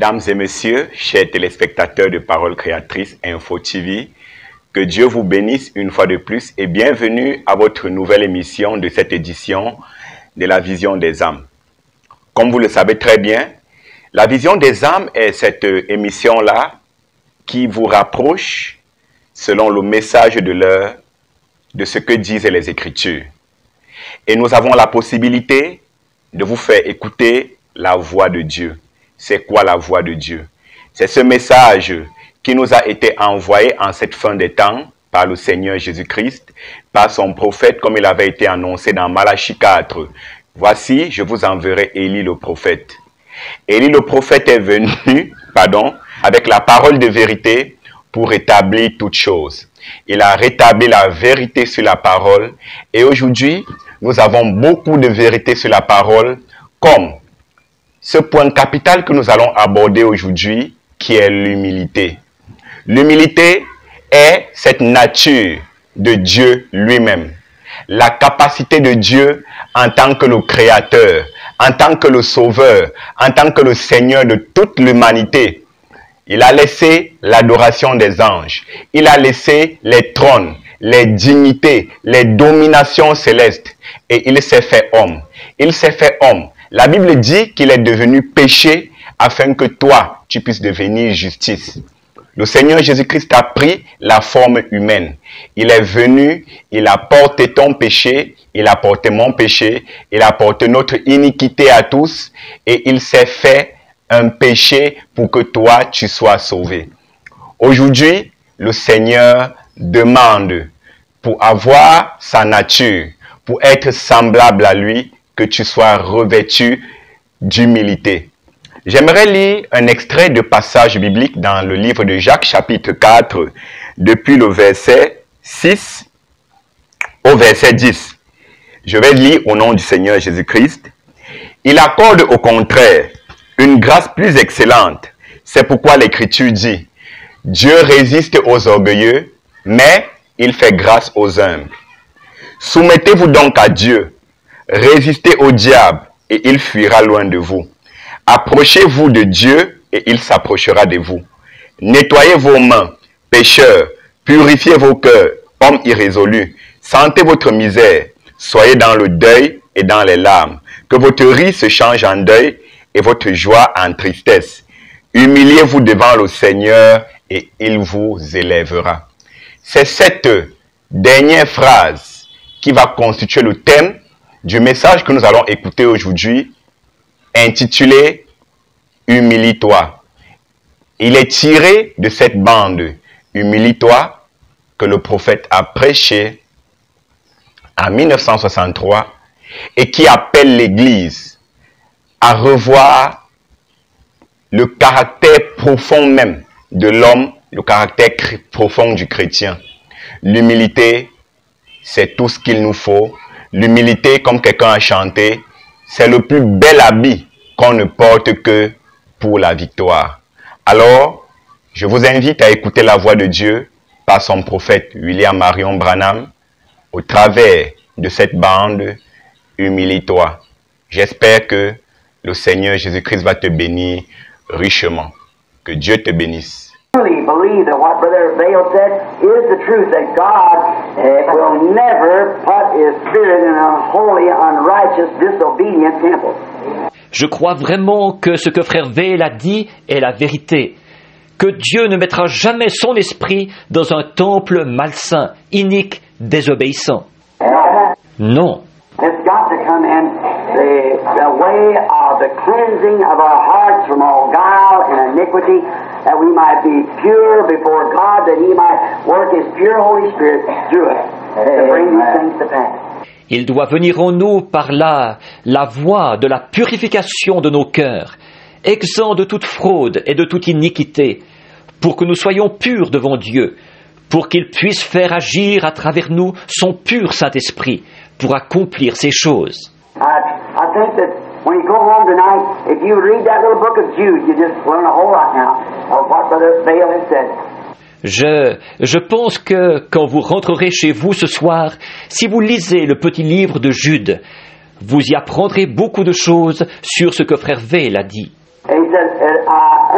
Mesdames et messieurs, chers téléspectateurs de Parole Créatrice Info TV, que Dieu vous bénisse une fois de plus et bienvenue à votre nouvelle émission de cette édition de la Vision des âmes. Comme vous le savez très bien, la Vision des âmes est cette émission-là qui vous rapproche, selon le message de l'heure, de ce que disent les Écritures. Et nous avons la possibilité de vous faire écouter la voix de Dieu. C'est quoi la voix de Dieu? C'est ce message qui nous a été envoyé en cette fin des temps par le Seigneur Jésus-Christ, par son prophète, comme il avait été annoncé dans Malachie 4. Voici, je vous enverrai Élie le prophète. Élie le prophète est venu, avec la parole de vérité pour rétablir toutes choses. Il a rétabli la vérité sur la parole et aujourd'hui, nous avons beaucoup de vérité sur la parole, comme ce point capital que nous allons aborder aujourd'hui, qui est l'humilité. L'humilité est cette nature de Dieu lui-même. La capacité de Dieu en tant que le Créateur, en tant que le Sauveur, en tant que le Seigneur de toute l'humanité. Il a laissé l'adoration des anges. Il a laissé les trônes, les dignités, les dominations célestes. Et il s'est fait homme. Il s'est fait homme. La Bible dit qu'il est devenu péché afin que toi, tu puisses devenir justice. Le Seigneur Jésus-Christ a pris la forme humaine. Il est venu, il a porté ton péché, il a porté mon péché, il a porté notre iniquité à tous et il s'est fait un péché pour que toi, tu sois sauvé. Aujourd'hui, le Seigneur demande pour avoir sa nature, pour être semblable à lui, que tu sois revêtu d'humilité. J'aimerais lire un extrait de passage biblique dans le livre de Jacques, chapitre 4, depuis le verset 6 au verset 10. Je vais lire au nom du Seigneur Jésus-Christ. Il accorde au contraire une grâce plus excellente. C'est pourquoi l'Écriture dit, Dieu résiste aux orgueilleux, mais il fait grâce aux humbles. Soumettez-vous donc à Dieu. Résistez au diable et il fuira loin de vous. Approchez-vous de Dieu et il s'approchera de vous. Nettoyez vos mains, pécheurs, purifiez vos cœurs, hommes irrésolus. Sentez votre misère, soyez dans le deuil et dans les larmes. Que votre rire se change en deuil et votre joie en tristesse. Humiliez-vous devant le Seigneur et il vous élèvera. C'est cette dernière phrase qui va constituer le thème du message que nous allons écouter aujourd'hui, intitulé « Humilie-toi ». Il est tiré de cette bande « Humilie-toi » que le prophète a prêché en 1963 et qui appelle l'Église à revoir le caractère profond même de l'homme, le caractère profond du chrétien. L'humilité, c'est tout ce qu'il nous faut. L'humilité, comme quelqu'un a chanté, c'est le plus bel habit qu'on ne porte que pour la victoire. Alors, je vous invite à écouter la voix de Dieu par son prophète William Marion Branham au travers de cette bande « Humilie-toi ». J'espère que le Seigneur Jésus-Christ va te bénir richement. Que Dieu te bénisse. Truly believe that what Brother Vail said is the truth, that God will never put His Spirit in an unholy, unrighteous, disobedient temple. Je crois vraiment que ce que Frère Vail a dit est la vérité, que Dieu ne mettra jamais son esprit dans un temple malsain, inique, désobéissant. Non. It's got to come in the way of the cleansing of our hearts from all guile and iniquity, that we might be pure before God, that He might work His pure Holy Spirit through us to bring these things to pass. Il doit venir en nous par là la voie de la purification de nos cœurs, exempts de toute fraude et de toute iniquité, pour que nous soyons purs devant Dieu, pour qu'il puisse faire agir à travers nous son pur Saint-Esprit, pour accomplir ces choses. I think that when you go home tonight, if you read that little book of Jude, you just learn a whole lot now of what Brother Vail has said. Je pense que quand vous rentrerez chez vous ce soir, si vous lisez le petit livre de Jude, vous y apprendrez beaucoup de choses sur ce que Frère Vail a dit. And he said,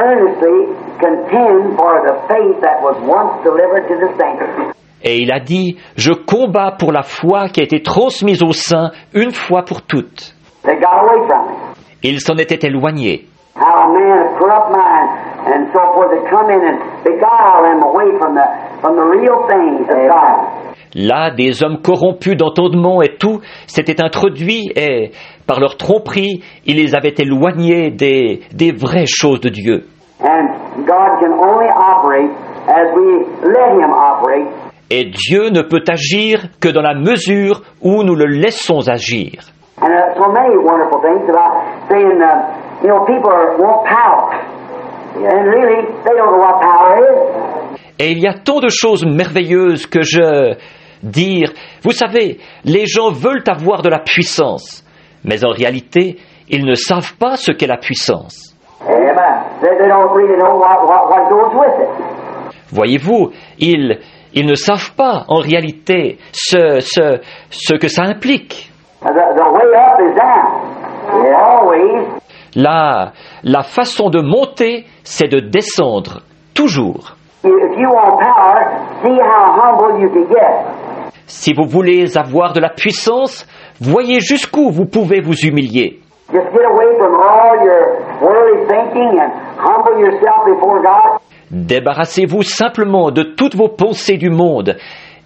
earnestly contend for the faith that was once delivered to the saints. Et il a dit, je combats pour la foi qui a été transmise aux saints une fois pour toutes. They got away from it. Ils s'en étaient éloignés. How a man of corrupt mind and so forth had come in and beguile them away from the real things of God. Là, des hommes corrompus d'entendement et tout s'étaient introduits et, par leur tromperie, ils les avaient éloignés des vraies choses de Dieu. And God can only operate as we let Him operate. Et Dieu ne peut agir que dans la mesure où nous le laissons agir. And so many wonderful things about saying, people want power. And really, they don't know what power is. Et il y a tant de choses merveilleuses que dire, vous savez, les gens veulent avoir de la puissance, mais en réalité, ils ne savent pas ce qu'est la puissance. Amen. They don't really know what goes with it. Voyez-vous, ils ne savent pas en réalité ce que ça implique. The way up is down. It always. La façon de monter, c'est de descendre, toujours. If you want power, see how humble you can get. Si vous voulez avoir de la puissance, voyez jusqu'où vous pouvez vous humilier. Just get away from all your worldly thinking and humble yourself before God. Débarrassez-vous simplement de toutes vos pensées du monde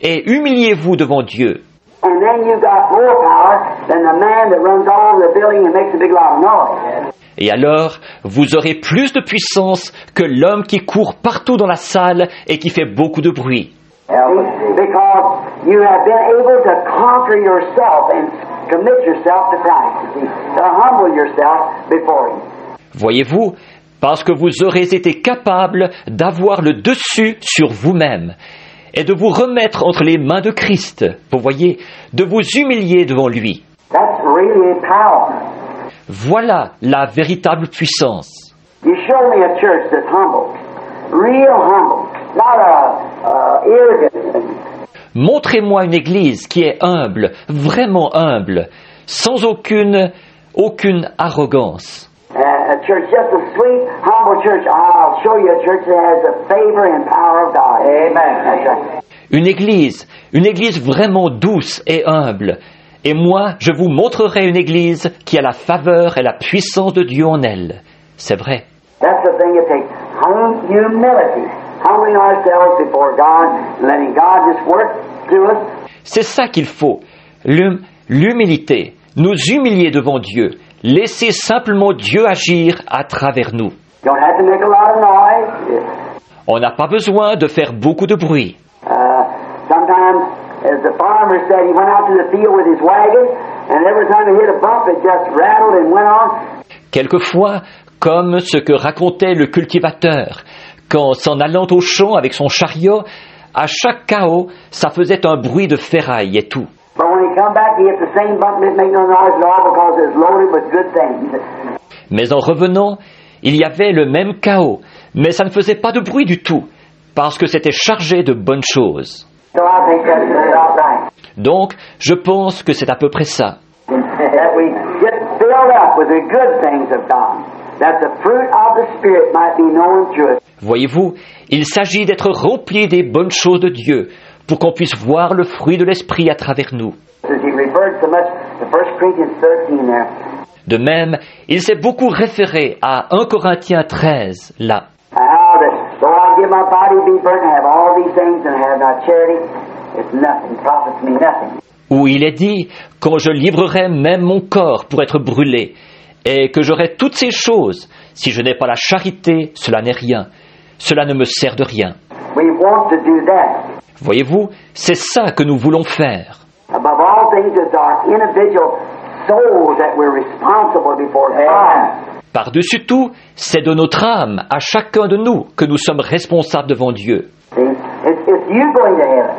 et humiliez-vous devant Dieu. And then you got more power than the man that runs all over the building and makes a big lot of noise. Et alors, vous aurez plus de puissance que l'homme qui court partout dans la salle et qui fait beaucoup de bruit. Because you have been able to conquer yourself and commit yourself to Christ, to humble yourself before Him. Voyez-vous, parce que vous aurez été capable d'avoir le dessus sur vous-même et de vous remettre entre les mains de Christ, vous voyez, de vous humilier devant lui. That's really power. Voilà la véritable puissance. You show me a church that's humble, real humble, not arrogant. Montrez-moi une église qui est humble, vraiment humble, sans aucune arrogance. A church just a sweet, humble church. I'll show you a church that has the favor and power of God. Amen. That's right. Une église vraiment douce et humble. Et moi, je vous montrerai une église qui a la faveur et la puissance de Dieu en elle. C'est vrai. That's the thing it takes. Humility. Humbling ourselves before God, letting God just work through us. C'est ça qu'il faut. L'humilité. Nous humilier devant Dieu. Laisser simplement Dieu agir à travers nous. Don't have to make a lot of noise. On n'a pas besoin de faire beaucoup de bruit. Sometimes, as the farmer said, he went out to the field with his wagon, and every time he hit a bump, it just rattled and went on. Quelquefois, comme ce que racontait le cultivateur, quand s'en allant au champ avec son chariot, à chaque chaos, ça faisait un bruit de ferraille et tout. But when he come back, he hit the same bump, didn't make no noise at all because it was loaded with good things. Mais en revenant, il y avait le même chaos, mais ça ne faisait pas de bruit du tout, parce que c'était chargé de bonnes choses. So I think that's about right. Donc, je pense que c'est à peu près ça. That we get filled up with the good things of God, that the fruit of the Spirit might be known to us. Voyez-vous, il s'agit d'être rempli des bonnes choses de Dieu, pour qu'on puisse voir le fruit de l'Esprit à travers nous. He referred so much to 1 Corinthians 13 there. De même, il s'est beaucoup référé à 1 Corinthiens 13, là. How that though I give my body be burnt and have all these things and have not charity, it's nothing, profits me nothing. Où il est dit, quand je livrerai même mon corps pour être brûlé, et que j'aurai toutes ces choses, si je n'ai pas la charité, cela n'est rien. Cela ne me sert de rien. We want to do that. Voyez-vous, c'est ça que nous voulons faire. Above all things, it's our individual souls that we're responsible before God. Par-dessus tout, c'est de notre âme, à chacun de nous, que nous sommes responsables devant Dieu. See? It's you going to heaven.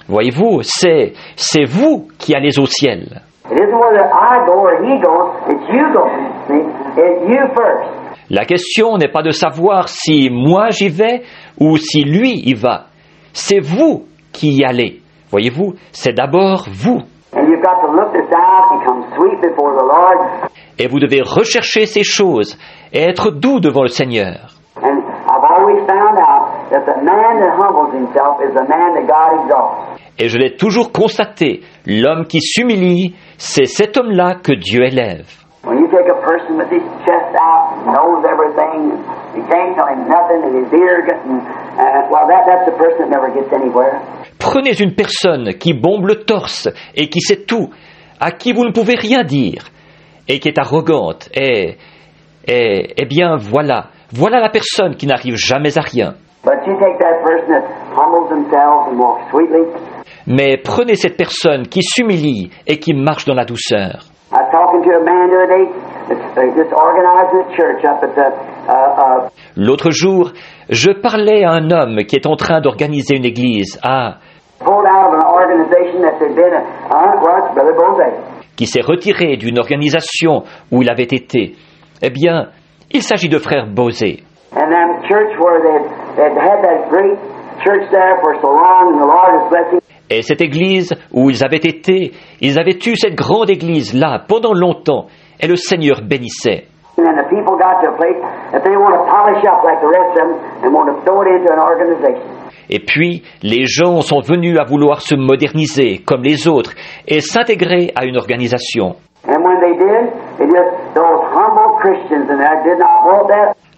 Voyez-vous, c'est vous qui allez au ciel. It isn't whether I go or he goes, it's you going. See? It's you first. La question n'est pas de savoir si moi j'y vais ou si lui y va. C'est vous qui y allez. Voyez-vous, c'est d'abord vous. And you've got to look this out and come sweet before the Lord. Et vous devez rechercher ces choses et être doux devant le Seigneur. And always found out that the man that humbles himself is the man that God exalts. Et je l'ai toujours constaté, l'homme qui s'humilie, c'est cet homme-là que Dieu élève. When you take a person with his chest out, knows everything, and you can't tell him nothing, and his ear getting, that's the person that never gets anywhere. Prenez une personne qui bombe le torse et qui sait tout, à qui vous ne pouvez rien dire, et qui est arrogante, et bien voilà la personne qui n'arrive jamais à rien. But you take that person that humbles themselves and walks sweetly. Mais prenez cette personne qui s'humilie et qui marche dans la douceur. I was talking to a man the other day that's just organizing a church up at the. L'autre jour, je parlais à un homme qui est en train d'organiser une église qui s'est retiré d'une organisation où il avait été. Eh bien, il s'agit de frère Bosé. Et cette église où ils avaient été, ils avaient eu cette grande église là pendant longtemps, et le Seigneur bénissait. Et puis, les gens sont venus à vouloir se moderniser comme les autres et s'intégrer à une organisation.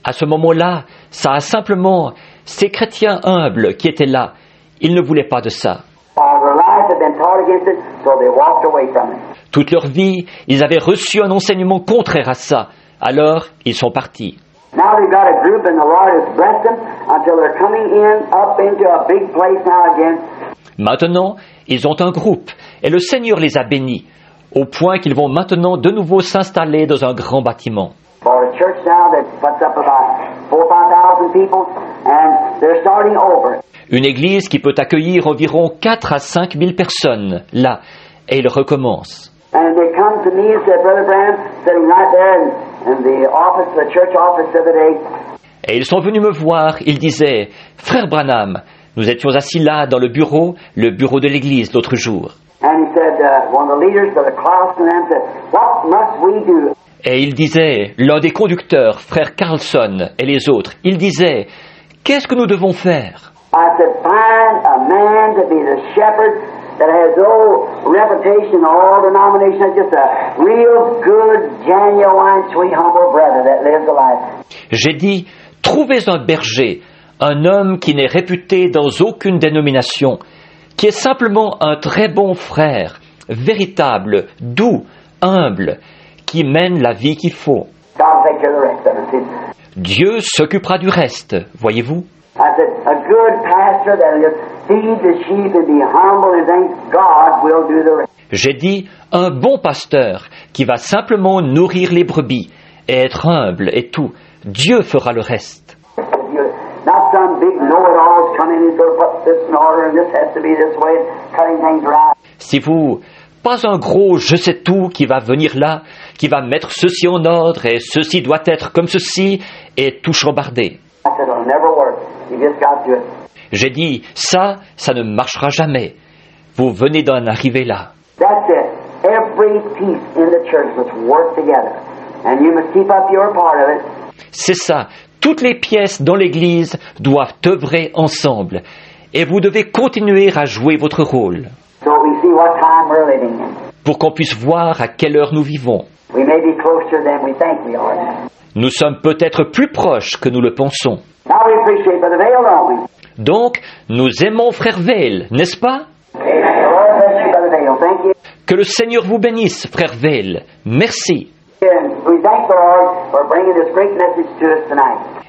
À ce moment-là, ça a simplement, ces chrétiens humbles qui étaient là, ils ne voulaient pas de ça. Toute leur vie, ils avaient reçu un enseignement contraire à ça, alors ils sont partis. Maintenant, ils ont un groupe, et le Seigneur les a bénis, au point qu'ils vont maintenant de nouveau s'installer dans un grand bâtiment. Une église qui peut accueillir environ 4 à 5 000 personnes, là, et ils recommencent. Et ils sont venus me voir, ils disaient, « Frère Branham, nous étions assis là dans le bureau de l'église l'autre jour. » Et il disait, l'un des conducteurs, frère Carlson et les autres, il disait, « Qu'est-ce que nous devons faire ?» J'ai dit, trouvez un berger, un homme qui n'est réputé dans aucune dénomination, qui est simplement un très bon frère, véritable, doux, humble, qui mène la vie qu'il faut. Dieu s'occupera du reste, voyez-vous. J'ai dit, un bon pasteur qui va simplement nourrir les brebis et être humble et tout, Dieu fera le reste. Si vous, pas un gros je sais tout qui va venir là, qui va mettre ceci en ordre et ceci doit être comme ceci et tout chambarder. J'ai dit, ça ne marchera jamais. Vous venez d'en arriver là. C'est ça. Toutes les pièces dans l'Église doivent œuvrer ensemble. Et vous devez continuer à jouer votre rôle. Pour qu'on puisse voir à quelle heure nous vivons. Nous sommes peut-être plus proches que nous le pensons. Donc, nous aimons Frère Vail, n'est-ce pas? Que le Seigneur vous bénisse, Frère Vail. Merci.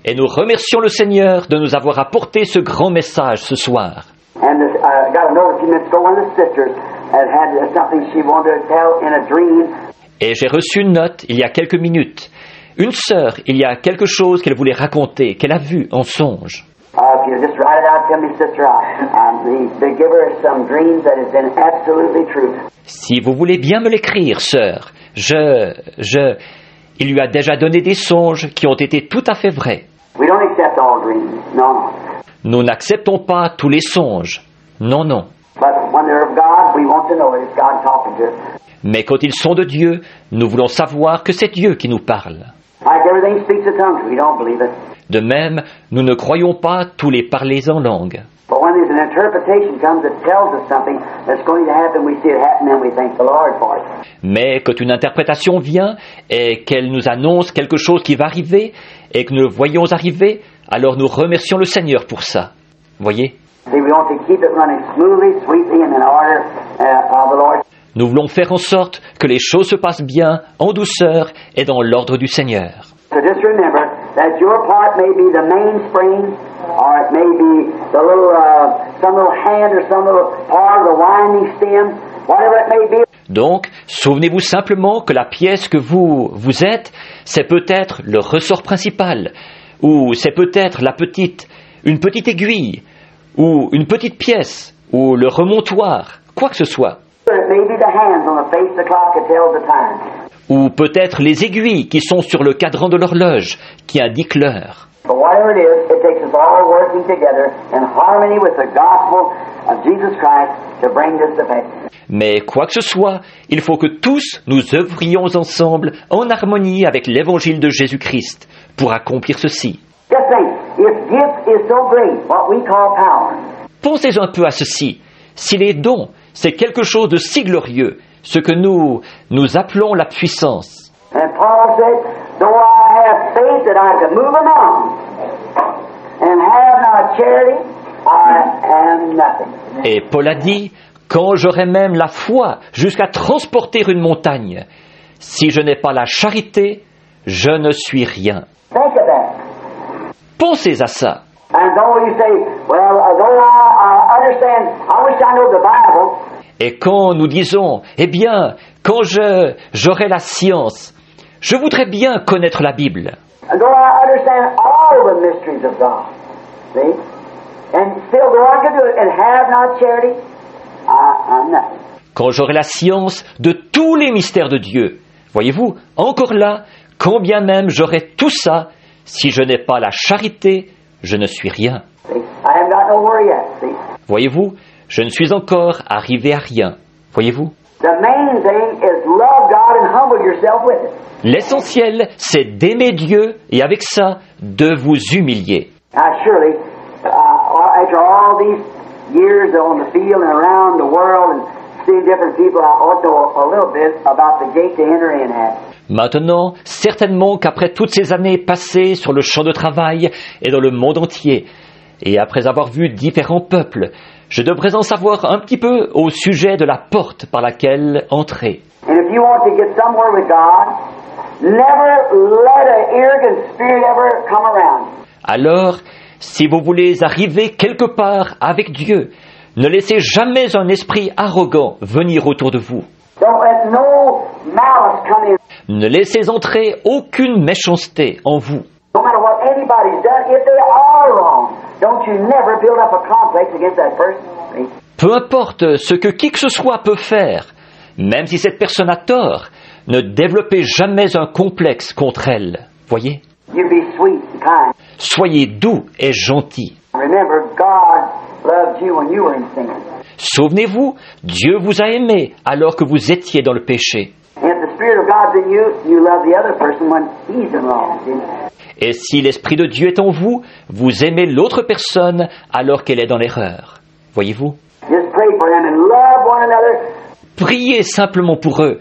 Et nous remercions le Seigneur de nous avoir apporté ce grand message ce soir. Et j'ai reçu une note il y a quelques minutes. Une sœur, il y a quelque chose qu'elle voulait raconter, qu'elle a vu en songe. Si vous voulez bien me l'écrire, sœur, il lui a déjà donné des songes qui ont été tout à fait vrais. Nous n'acceptons pas tous les songes. Non, non. Mais quand ils sont de Dieu, nous voulons savoir que c'est Dieu qui nous parle. De même, nous ne croyons pas tous les parlers en langue. But when there's an interpretation comes that tells us something that's going to happen, we see it happen, and we thank the Lord for it. Mais quand une interprétation vient et qu'elle nous annonce quelque chose qui va arriver et que nous le voyons arriver, alors nous remercions le Seigneur pour ça. Voyez? See, we want to keep it running smoothly, sweetly, and in order of the Lord. Nous voulons faire en sorte que les choses se passent bien, en douceur et dans l'ordre du Seigneur. So just remember that your part may be the mainspring, or it may be the little, some little hand or some little part of the winding stem, whatever it may be. Donc, souvenez-vous simplement que la pièce que vous êtes, c'est peut-être le ressort principal, ou c'est peut-être une petite aiguille, ou une petite pièce, ou le remontoir, quoi que ce soit. It may be the hands on the face of the clock that tells the time. Ou peut-être les aiguilles qui sont sur le cadran de l'horloge, qui indiquent l'heure. But whatever it is, it takes us all working together in harmony with the gospel of Jesus Christ to bring this to pass. Mais quoi que ce soit, il faut que tous nous œuvrions ensemble en harmonie avec l'évangile de Jésus-Christ pour accomplir ceci. Just think, if gift is so great, what we call power, Pensez un peu à ceci. Si les dons, c'est quelque chose de si glorieux, ce que nous appelons la puissance. and Paul said, though I have faith that I can move a mountain and have not charity, I am nothing. Et Paul a dit, quand j'aurai même la foi jusqu'à transporter une montagne, si je n'ai pas la charité, je ne suis rien. Think of that. Pensez à ça. And though you say, well, though I understand, I wish I know the Bible, Et quand nous disons, eh bien, quand j'aurai la science, je voudrais bien connaître la Bible. and though I understand all the mysteries of God, see, and still though I can do it and have not charity, I'm nothing. Quand j'aurai la science de tous les mystères de Dieu, voyez-vous, encore là, quand bien même j'aurai tout ça, si je n'ai pas la charité, je ne suis rien. See, I haven't got nowhere yet. See, Voyez-vous, je ne suis encore arrivé à rien. Voyez-vous, the main thing is love God and humble yourself with it. l'essentiel, c'est d'aimer Dieu et avec ça, de vous humilier. Now, surely, after all these years on the field and around the world and seeing different people, I ought to know a little bit about the gate to enter in at. Maintenant, certainement qu'après toutes ces années passées sur le champ de travail et dans le monde entier, et après avoir vu différents peuples, je devrais en savoir un petit peu au sujet de la porte par laquelle entrer. And if you want to get somewhere with God, never let an arrogant spirit ever come around. Alors, si vous voulez arriver quelque part avec Dieu, ne laissez jamais un esprit arrogant venir autour de vous. Don't let no malice come in. Ne laissez entrer aucune méchanceté en vous. No matter what anybody's done, if they are wrong, don't you never build up a complex against that person. See? Peu importe ce que qui que ce soit peut faire, même si cette personne a tort, ne développez jamais un complexe contre elle. Voyez? You be sweet and kind. Soyez doux et gentils. Remember, God loved you when you were in sin. Souvenez-vous, Dieu vous a aimé alors que vous étiez dans le péché. And if the Spirit of God's in you, you love the other person when he's in wrong. See? Et si l'Esprit de Dieu est en vous, vous aimez l'autre personne alors qu'elle est dans l'erreur. Voyez-vous? Just pray for them and love one another Priez simplement pour eux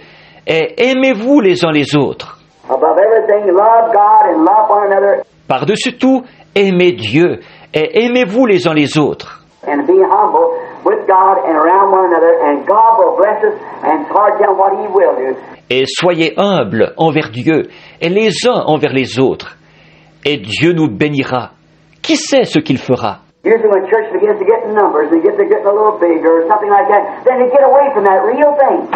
et aimez-vous les uns les autres. above everything. Love God and love one another, Par-dessus tout, aimez Dieu et aimez-vous les uns les autres. and be humble with God and around one another, and God will bless us, and it's hard to tell what He will do. Et soyez humbles envers Dieu et les uns envers les autres. Et Dieu nous bénira. Qui sait ce qu'il fera? Usually when church begins to get in numbers, they get to getting a little bigger or something like that, then they get away from that real thing,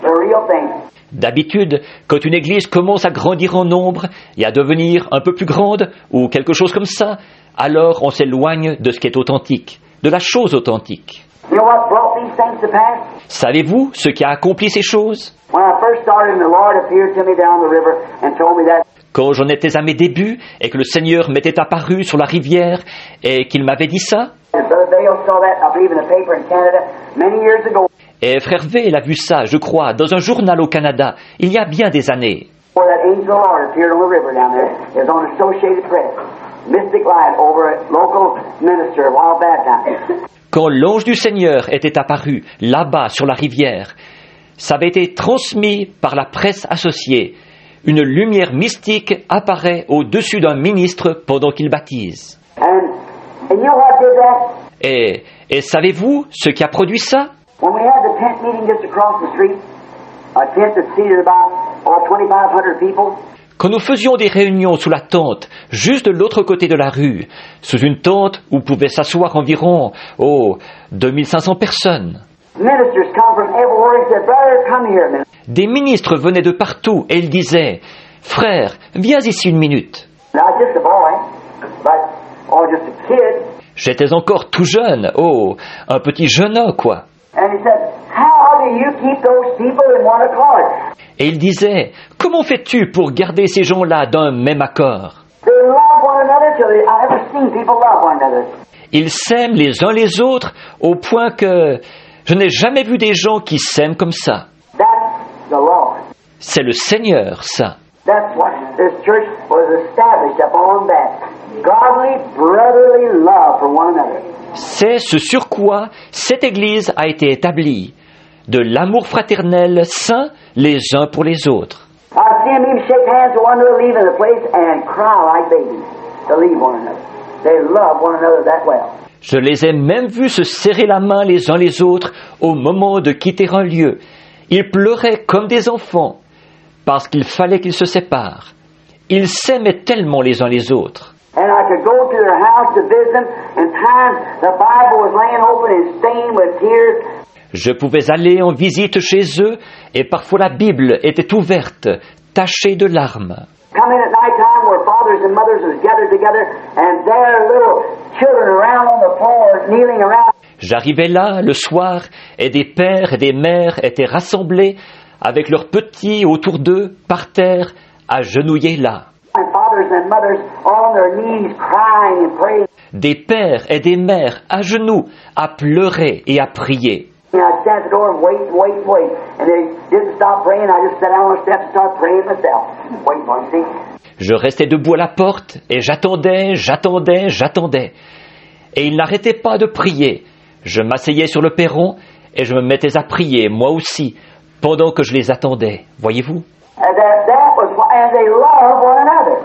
the real thing. D'habitude, quand une église commence à grandir en nombre et à devenir un peu plus grande ou quelque chose comme ça, alors on s'éloigne de ce qui est authentique, de la chose authentique. You know what brought these things to pass? Savez-vous ce qui a accompli ces choses? When I first started, and the Lord appeared to me down the river and told me that Quand j'en étais à mes débuts et que le Seigneur m'était apparu sur la rivière et qu'il m'avait dit ça, and Brother Bale saw that, I believe, in the paper in Canada many years ago, et Frère V a vu ça, je crois, dans un journal au Canada, il y a bien des années. where that angel of the Lord appeared on the river down there. It was on Associated Press. mystic light over a local minister a while back. Quand l'ange du Seigneur était apparu là-bas sur la rivière, ça avait été transmis par la presse associée. Une lumière mystique apparaît au-dessus d'un ministre pendant qu'il baptise. And you know what did that? Et savez-vous ce qui a produit ça? When we had the tent meeting just across the street, a tent that seated about 2,500 people. Quand nous faisions des réunions sous la tente, juste de l'autre côté de la rue, sous une tente où pouvaient s'asseoir environ, 2500 personnes. Ministers come from everywhere and said, "Brother, come here a minute." Des ministres venaient de partout et ils disaient, « Frère, viens ici une minute. » Not just a boy, but just a kid. J'étais encore tout jeune, un petit jeune homme, quoi. And he said, "How do you keep those people in one accord?" Et il disait, « Comment fais-tu pour garder ces gens-là d'un même accord? They love one another till I've never seen people love one another. Ils s'aiment les uns les autres au point que je n'ai jamais vu des gens qui s'aiment comme ça. That's the Lord. C'est le Seigneur, ça. That's what this church was established upon, that godly, brotherly love for one another. C'est ce sur quoi cette Église a été établie, de l'amour fraternel saint les uns pour les autres. I see them even shake hands with one another leaving the place and cry like babies to leave one another. They love one another that well. Je les ai même vus se serrer la main les uns les autres au moment de quitter un lieu. Ils pleuraient comme des enfants parce qu'il fallait qu'ils se séparent. Ils s'aimaient tellement les uns les autres. And I could go to their house to visit them, and times the Bible was laying open and stained with tears. Je pouvais aller en visite chez eux et parfois la Bible était ouverte, tachée de larmes. Come in at night time where fathers and mothers was gathered together and their little children around on the floor kneeling around. J'arrivais là le soir et des pères et des mères étaient rassemblés avec leurs petits autour d'eux, par terre, agenouillés là. And fathers and mothers on their knees crying and praying. Des pères et des mères à genoux, à pleurer et à prier. And I'd stand at the door and wait. And they didn't stop praying. I just sat down on the steps and started praying myself. Waiting for them, see? Je restais debout à la porte et j'attendais. Et ils n'arrêtaient pas de prier. Je m'asseyais sur le perron et je me mettais à prier, moi aussi, pendant que je les attendais. Voyez-vous? And they love one another.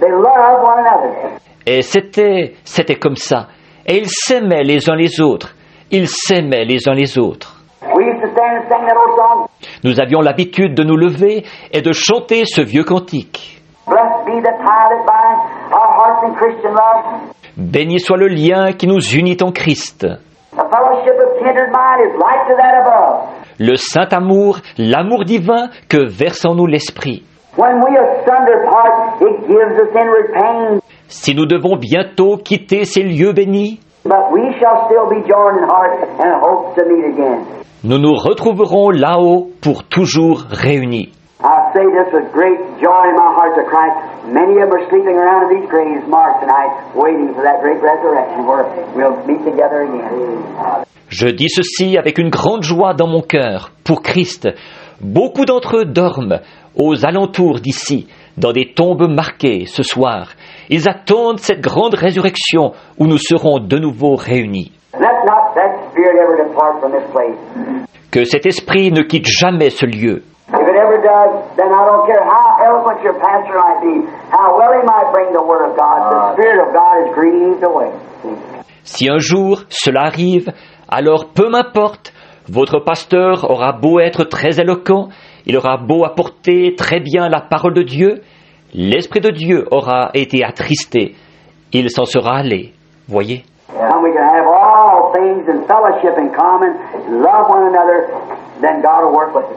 They love one another. Et c'était comme ça. Et ils s'aimaient les uns les autres. Ils s'aimaient les uns les autres. We used to stand and sing that old song. Nous avions l'habitude de nous lever et de chanter ce vieux cantique. Blessed be the tie that binds our hearts in Christian love. Béni soit le lien qui nous unit en Christ. The fellowship of kindred mind is like to that above. Le saint amour, l'amour divin que verse en nous l'Esprit. When we asunder part, it gives us inward pain. Si nous devons bientôt quitter ces lieux bénis, But we shall still be joined in heart and hope to meet again. nous nous retrouverons là-haut pour toujours réunis. I say this with great joy in my heart to Christ. Many of them are sleeping around in these graves marked tonight, waiting for that great resurrection where we'll meet together again. Je dis ceci avec une grande joie dans mon cœur, pour Christ. Beaucoup d'entre eux dorment aux alentours d'ici, dans des tombes marquées ce soir. Ils attendent cette grande résurrection où nous serons de nouveau réunis. Let not that spirit ever depart from this place. Que cet esprit ne quitte jamais ce lieu. If it ever does, then I don't care how eloquent your pastor might be, how well he might bring the word of God, the Spirit of God is grieved away. Si un jour cela arrive, alors peu m'importe, votre pasteur aura beau être très éloquent, il aura beau apporter très bien la parole de Dieu, l'Esprit de Dieu aura été attristé, il s'en sera allé. Voyez? And we can have all things in fellowship in common, love one another, then God will work with us.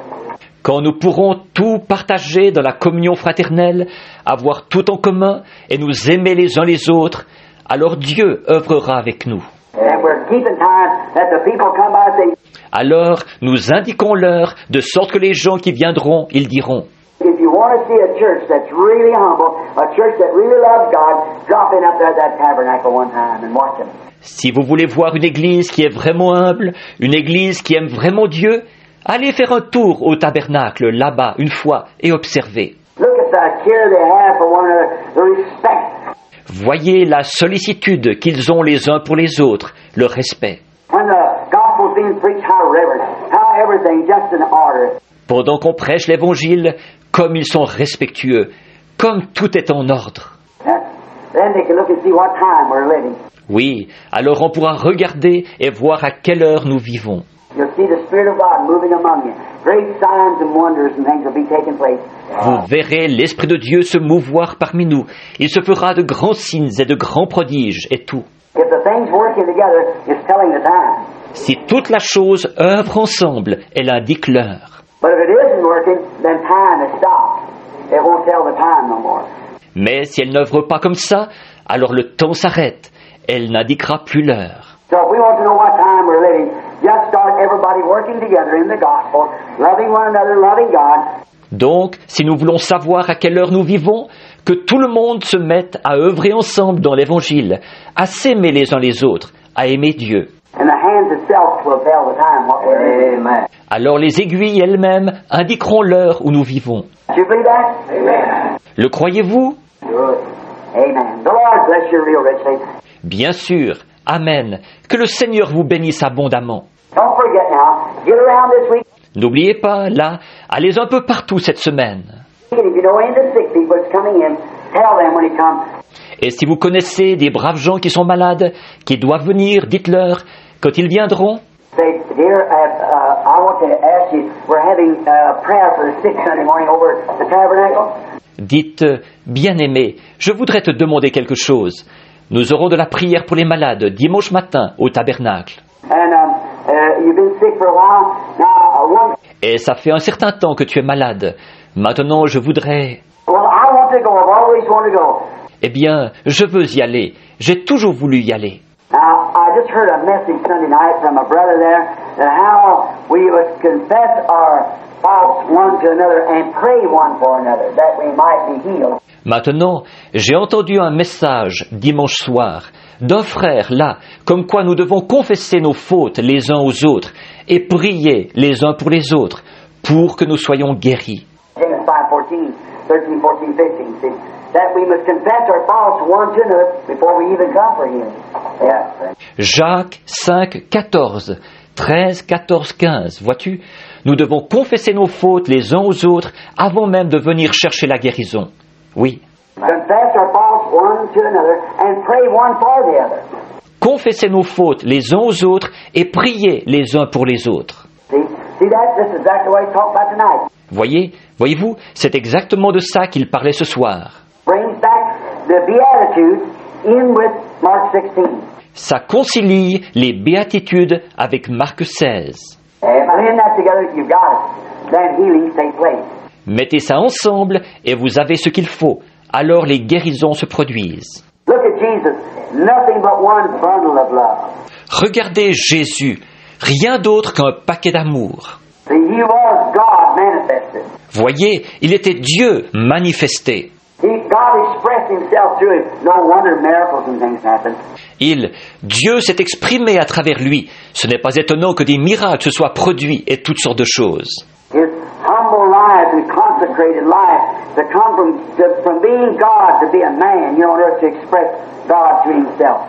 Quand nous pourrons tout partager dans la communion fraternelle, avoir tout en commun et nous aimer les uns les autres, alors Dieu œuvrera avec nous. And we're keeping time that the people come by and say, Alors nous indiquons l'heure, de sorte que les gens qui viendront, ils diront, if you want to see a church that's really humble, a church that really loves God, drop in up there at that tabernacle one time and watch them. si vous voulez voir une église qui est vraiment humble, une église qui aime vraiment Dieu, allez faire un tour au tabernacle là-bas une fois et observez. Look at the care they have for one another, the respect. Voyez la sollicitude qu'ils ont les uns pour les autres, le respect. When the gospel's being preached, how reverent, how everything just in order. Pendant qu'on prêche l'Évangile, comme ils sont respectueux, comme tout est en ordre. Then they can look and see what time we're living. Oui, alors on pourra regarder et voir à quelle heure nous vivons. You'll see the Spirit of God moving among you. Great signs and wonders and things will be taking place. Vous verrez l'Esprit de Dieu se mouvoir parmi nous. Il se fera de grands signes et de grands prodiges et tout. If the things working together is telling the time. Si toute la chose œuvre ensemble, elle indique l'heure. But if it isn't working, then time is stopped. It won't tell the time no more. Mais si elle n'œuvre pas comme ça, alors le temps s'arrête. Elle n'indiquera plus l'heure. So if we want to know what time we're living, just start everybody working together in the gospel, loving one another, loving God. Donc, si nous voulons savoir à quelle heure nous vivons, que tout le monde se mette à œuvrer ensemble dans l'Évangile, à s'aimer les uns les autres, à aimer Dieu. And the hands itself will tell the time what we're living. Amen. Alors les aiguilles elles-mêmes indiqueront l'heure où nous vivons. Do you believe that? Amen. Le croyez-vous? Good. Amen. The Lord bless you real richly. Bien sûr. Amen. Que le Seigneur vous bénisse abondamment. Don't forget now, get around this week. N'oubliez pas, là, allez un peu partout cette semaine. And if you know any of the sick people that's coming in, tell them when he comes. Et si vous connaissez des braves gens qui sont malades, qui doivent venir, dites-leur, quand ils viendront, Say, dear, I want to ask you, we're having prayer for the sick Sunday morning over at the tabernacle. dites, bien-aimé, je voudrais te demander quelque chose. Nous aurons de la prière pour les malades dimanche matin au tabernacle. And you've been sick for a while. Now, Et ça fait un certain temps que tu es malade. Maintenant, je voudrais... well, I want to go. I've always wanted to go. Eh bien, je veux y aller. J'ai toujours voulu y aller. Now, I just heard a message Sunday night from a brother there that how we must confess our faults one to another and pray one for another that we might be healed. Maintenant, j'ai entendu un message dimanche soir d'un frère là, comme quoi nous devons confesser nos fautes les uns aux autres et prier les uns pour les autres pour que nous soyons guéris. James 5:14, 13, 14, 15. See, that we must confess our faults one to another before we even come for healing. Yeah. Jacques 5, 14, 13, 14, 15. Vois-tu, nous devons confesser nos fautes les uns aux autres avant même de venir chercher la guérison. Oui. Confess our faults one to another and pray one for the other. Confessez nos fautes les uns aux autres et priez les uns pour les autres. See that? This is exactly what he talked about tonight. Voyez-vous, c'est exactement de ça qu'il parlait ce soir. Brings back the Beatitudes in with Mark 16. Ça concilie les béatitudes avec Marc 16. And in that together, you've got it. Then healings take place. Mettez ça ensemble et vous avez ce qu'il faut. Alors les guérisons se produisent. Look at Jesus. Nothing but one bundle of love. Regardez Jésus, rien d'autre qu'un paquet d'amour. See, he was God manifested. Voyez, il était Dieu manifesté. God expressed himself through him. No wonder miracles and things happen. Dieu s'est exprimé à travers lui. Ce n'est pas étonnant que des miracles se soient produits et toutes sortes de choses. His humble life and consecrated life to come from being God to be a man here on earth to express God to himself.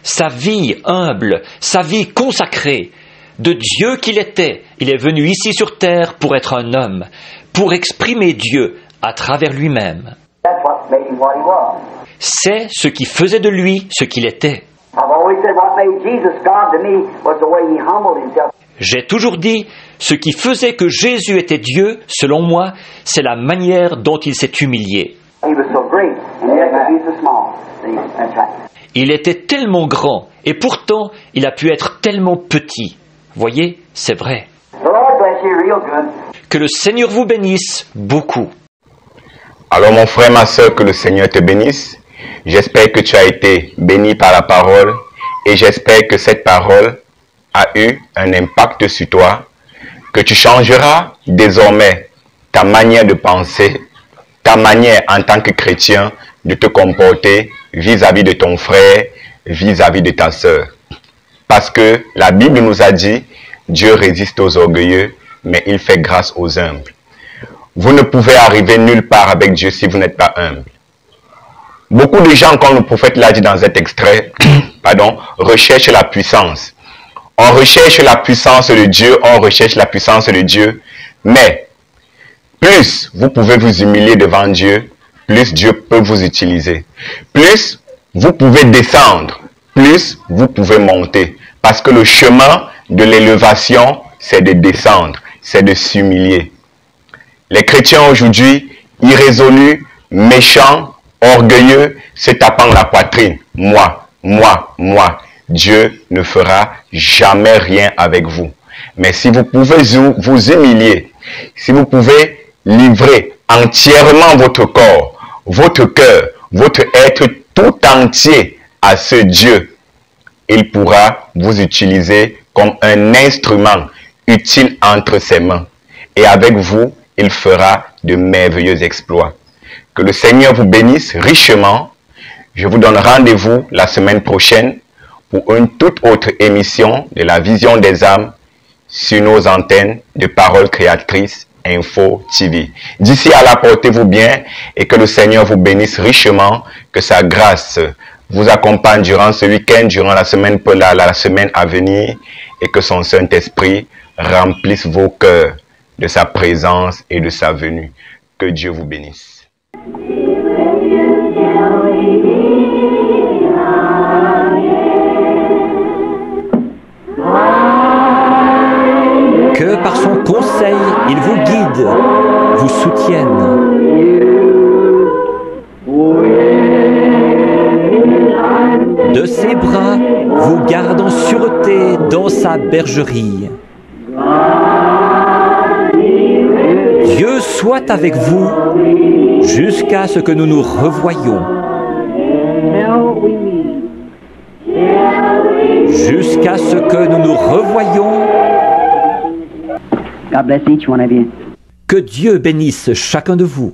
Sa vie humble, sa vie consacrée, de Dieu qu'il était, il est venu ici sur terre pour être un homme, pour exprimer Dieu à travers lui-même. That's what made him what he was. C'est ce qui faisait de lui ce qu'il était. I've always said what made Jesus God to me was the way he humbled himself. J'ai toujours dit, ce qui faisait que Jésus était Dieu, selon moi, c'est la manière dont il s'est humilié. He was so great, and yet he's so small. See, that's right. Il était tellement grand, et pourtant, il a pu être tellement petit. Voyez, c'est vrai. The Lord bless you real good. Que le Seigneur vous bénisse beaucoup. Alors mon frère, ma soeur, que le Seigneur te bénisse. J'espère que tu as été béni par la parole et j'espère que cette parole a eu un impact sur toi, que tu changeras désormais ta manière de penser, ta manière en tant que chrétien de te comporter vis-à-vis de ton frère, vis-à-vis de ta sœur. Parce que la Bible nous a dit, Dieu résiste aux orgueilleux, mais il fait grâce aux humbles. Vous ne pouvez arriver nulle part avec Dieu si vous n'êtes pas humble. Beaucoup de gens, comme le prophète l'a dit dans cet extrait, recherchent la puissance. On recherche la puissance de Dieu, on recherche la puissance de Dieu, mais plus vous pouvez vous humilier devant Dieu, plus Dieu peut vous utiliser. Plus vous pouvez descendre, plus vous pouvez monter. Parce que le chemin de l'élévation, c'est de descendre, c'est de s'humilier. Les chrétiens aujourd'hui, irrésolus, méchants, orgueilleux, se tapant la poitrine. Moi. Dieu ne fera jamais rien avec vous. Mais si vous pouvez vous humilier, si vous pouvez livrer entièrement votre corps, votre cœur, votre être tout entier à ce Dieu, il pourra vous utiliser comme un instrument utile entre ses mains. Et avec vous, il fera de merveilleux exploits. Que le Seigneur vous bénisse richement. Je vous donne rendez-vous la semaine prochaine pour une toute autre émission de la vision des âmes sur nos antennes de Paroles Créatrices Info TV. D'ici à là, portez-vous bien et que le Seigneur vous bénisse richement, que sa grâce vous accompagne durant ce week-end, durant la semaine à venir, et que son Saint-Esprit remplisse vos cœurs de sa présence et de sa venue. Que Dieu vous bénisse. Que par son conseil, il vous guide, vous soutienne. De ses bras, vous garde en sûreté dans sa bergerie. Dieu soit avec vous jusqu'à ce que nous nous revoyions. Jusqu'à ce que nous nous revoyions. God bless each one of you. Que Dieu bénisse chacun de vous.